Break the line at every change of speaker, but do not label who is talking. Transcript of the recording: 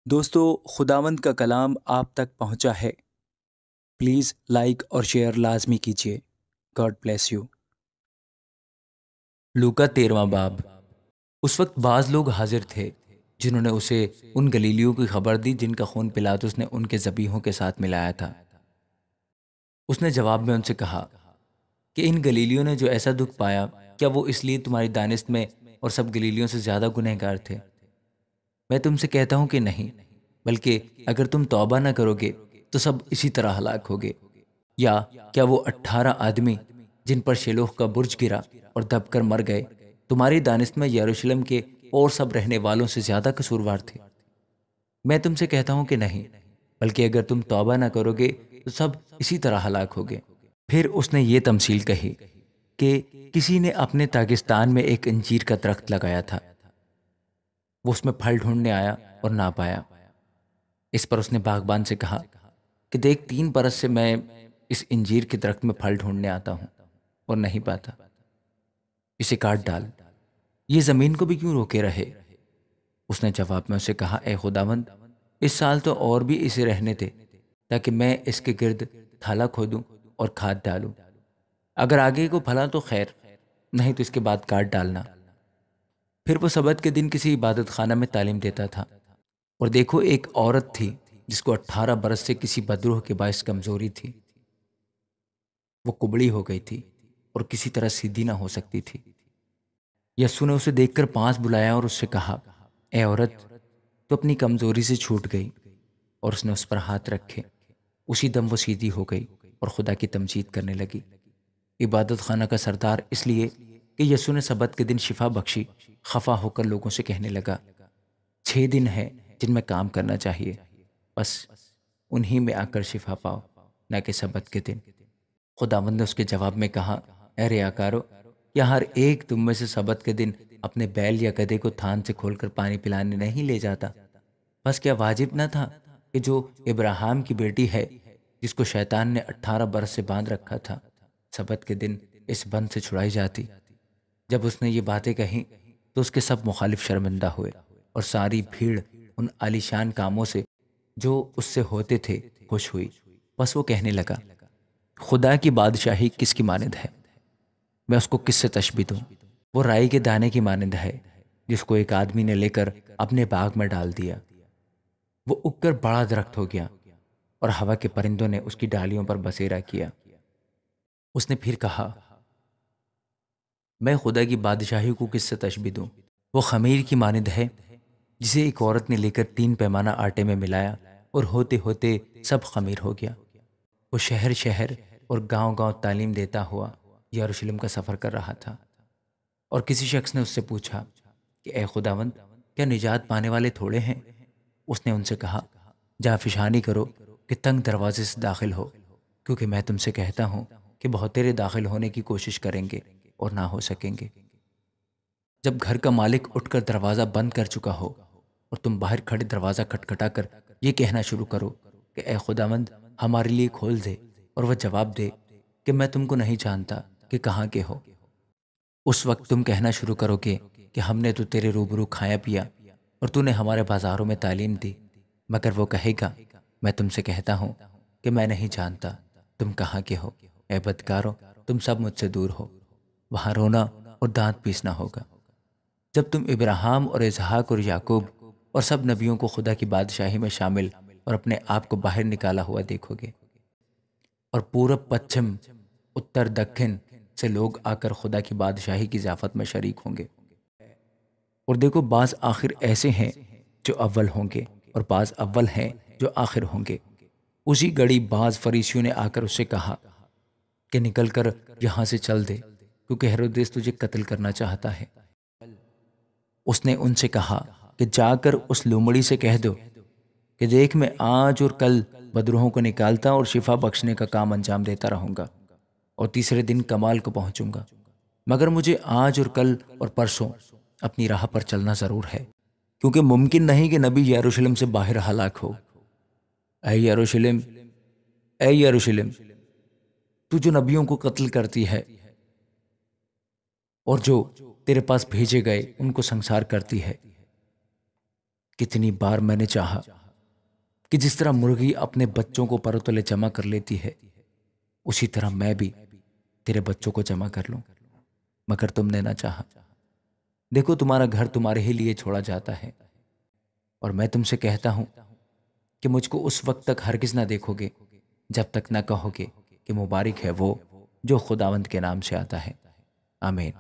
دوستو، خداوند کا کلام آپ تک پہنچا ہے۔ پلیز لائک اور شیئر لازمی کیجیے۔ God bless you.
لوکا 13واں باب۔ اس وقت بعض لوگ حاضر تھے جنہوں نے اسے ان گلیلیوں کی خبر دی جن کا خون پلاطس نے ان کے ذبیحوں کے ساتھ ملایا تھا۔ اس نے جواب میں ان سے کہا کہ ان گلیلیوں نے جو ایسا دکھ پایا، کیا وہ اس لیے تمہاری دانست میں اور سب گلیلیوں سے زیادہ گنہگار تھے؟ میں تم سے کہتا ہوں کہ نہیں، بلکہ اگر تم توبہ نہ کرو گے تو سب اسی طرح ہلاک ہوگے۔ یا کیا وہ 18 آدمی جن پر شیلوہ کا برج گرا اور دب کر مر گئے، تمہاری دانست میں یروشلم کے اور سب رہنے والوں سے زیادہ قصوروار تھے؟ میں تم سے کہتا ہوں کہ نہیں، بلکہ اگر تم توبہ نہ کرو گے تو سب اسی طرح ہلاک ہوگے۔ پھر اس نے یہ تمثیل کہی کہ کسی نے اپنے تاگستان میں ایک انجیر کا درخت لگایا تھا۔ وہ اس میں پھل ڈھونڈنے آیا اور نہ پایا۔ اس پر اس نے باغبان سے کہا کہ دیکھ، 3 برس سے میں اس انجیر کے درخت میں پھل ڈھونڈنے آتا ہوں اور نہیں پاتا، اسے کاٹ ڈال، یہ زمین کو بھی کیوں روکے رہے؟ اس نے جواب میں اسے کہا، اے خداوند، اس سال تو اور بھی اسے رہنے دے تاکہ میں اس کے گرد تھالا کھودوں اور کھاد ڈالوں۔ اگر آگے کو پھلا تو خیر، نہیں تو اس کے بعد کاٹ ڈالنا۔ پھر وہ سبت کے دن کسی عبادت خانہ میں تعلیم دیتا تھا، اور دیکھو ایک عورت تھی جس کو 18 برس سے کسی بدروح کے باعث کمزوری تھی۔ وہ کبڑی ہو گئی تھی اور کسی طرح سیدھی نہ ہو سکتی تھی۔ یسوع نے اسے دیکھ کر پاس بلایا اور اس سے کہا، اے عورت، تو اپنی کمزوری سے چھوٹ گئی، اور اس نے اس پر ہاتھ رکھے، اسی دم وہ سیدھی ہو گئی اور خدا کی تمجید کرنے لگی۔ عبادت خانہ کا سردار اس لیے کہ یسوع نے سبت کے دن شفا بخشی خفا ہو کر لوگوں سے کہنے لگا، 6 دن ہے جن میں کام کرنا چاہیے، بس انہی میں آ کر شفا پاؤ، نہ کہ سبت کے دن۔ خداوند نے اس کے جواب میں کہا، اے ریاکارو، یا ہر ایک تم میں سے سبت کے دن اپنے بیل یا گدھے کو تھان سے کھول کر پانی پلانے نہیں لے جاتا؟ بس کیا واجب نہ تھا کہ جو ابراہیم کی بیٹی ہے، جس کو شیطان نے 18 برس سے باندھ رکھا تھا، سبت کے دن اس بند سے چھڑائی جاتی؟ جب اس نے یہ باتیں کہیں تو اس کے سب مخالف شرمندہ ہوئے، اور ساری بھیڑ ان عالیشان کاموں سے جو اس سے ہوتے تھے خوش ہوئی۔ بس وہ کہنے لگا، خدا کی بادشاہی کس کی مانند ہے؟ میں اس کو کس سے تشبیہ دوں؟ وہ رائی کے دانے کی مانند ہے جس کو ایک آدمی نے لے کر اپنے باغ میں ڈال دیا۔ وہ اگ کر بڑا درخت ہو گیا، اور ہوا کے پرندوں نے اس کی ڈالیوں پر بسیرا کیا۔ اس نے پھر کہا، میں خدا کی بادشاہی کو کس سے تشبیہ دوں؟ وہ خمیر کی مانند ہے جسے ایک عورت نے لے کر 3 پیمانہ آٹے میں ملایا، اور ہوتے ہوتے سب خمیر ہو گیا۔ وہ شہر شہر اور گاؤں گاؤں تعلیم دیتا ہوا یروشلم کا سفر کر رہا تھا، اور کسی شخص نے اس سے پوچھا کہ اے خداوند، کیا نجات پانے والے تھوڑے ہیں؟ اس نے ان سے کہا، جا فشانی کرو کہ تنگ دروازے سے داخل ہو، کیونکہ میں تم سے کہتا ہوں کہ بہترے داخل ہونے کی کوشش کریں گے اور نہ ہو سکیں گے۔ جب گھر کا مالک اٹھ کر دروازہ بند کر چکا ہو، اور تم باہر کھڑے دروازہ کھٹکھٹا کر یہ کہنا شروع کرو کہ اے خداوند، ہمارے لیے کھول دے، اور وہ جواب دے کہ میں تم کو نہیں جانتا کہ کہاں کے ہو، اس وقت تم کہنا شروع کرو گے کہ ہم نے تو تیرے روبرو کھایا پیا، اور تو نے ہمارے بازاروں میں تعلیم دی۔ مگر وہ کہے گا، میں تم سے کہتا ہوں کہ میں نہیں جانتا تم کہاں کے ہو، اے بدکارو، تم سب مجھ سے دور ہو۔ وہاں رونا اور دانت پیسنا ہوگا، جب تم ابراہیم اور اسحاق اور یعقوب اور سب نبیوں کو خدا کی بادشاہی میں شامل اور اپنے آپ کو باہر نکالا ہوا دیکھو گے، اور پورب پچھم اتر دکھن سے لوگ آ کر خدا کی بادشاہی کی ضیافت میں شریک ہوں گے۔ اور دیکھو، بعض آخر ایسے ہیں جو اول ہوں گے، اور بعض اول ہیں جو آخر ہوں گے۔ اسی گھڑی بعض فریسیوں نے آ کر اس سے کہا کہ نکل کر یہاں سے چل دے، کیونکہ ہیرودیس تجھے قتل کرنا چاہتا ہے۔ اس نے ان سے کہا کہ جا کر اس لومڑی سے کہہ دو کہ دیکھ، میں آج اور کل بدروہوں کو نکالتا اور شفا بخشنے کا کام انجام دیتا رہوں گا، اور تیسرے دن کمال کو پہنچوں گا۔ مگر مجھے آج اور کل اور پرسوں اپنی راہ پر چلنا ضرور ہے، کیونکہ ممکن نہیں کہ نبی یروشلم سے باہر ہلاک ہو۔ اے یروشلم، اے یروشلم، تو جو نبیوں کو قتل کرتی ہے اور جو تیرے پاس بھیجے گئے ان کو سنسار کرتی ہے، کتنی بار میں نے چاہا کہ جس طرح مرغی اپنے بچوں کو پروں تلے جمع کر لیتی ہے، اسی طرح میں بھی تیرے بچوں کو جمع کر لوں، مگر تم نے نہ چاہا۔ دیکھو تمہارا گھر تمہارے ہی لیے چھوڑا جاتا ہے، اور میں تم سے کہتا ہوں کہ مجھ کو اس وقت تک ہرگز نہ دیکھو گے جب تک نہ کہو گے کہ مبارک ہے وہ جو خداوند کے نام سے آتا ہے۔ آمین۔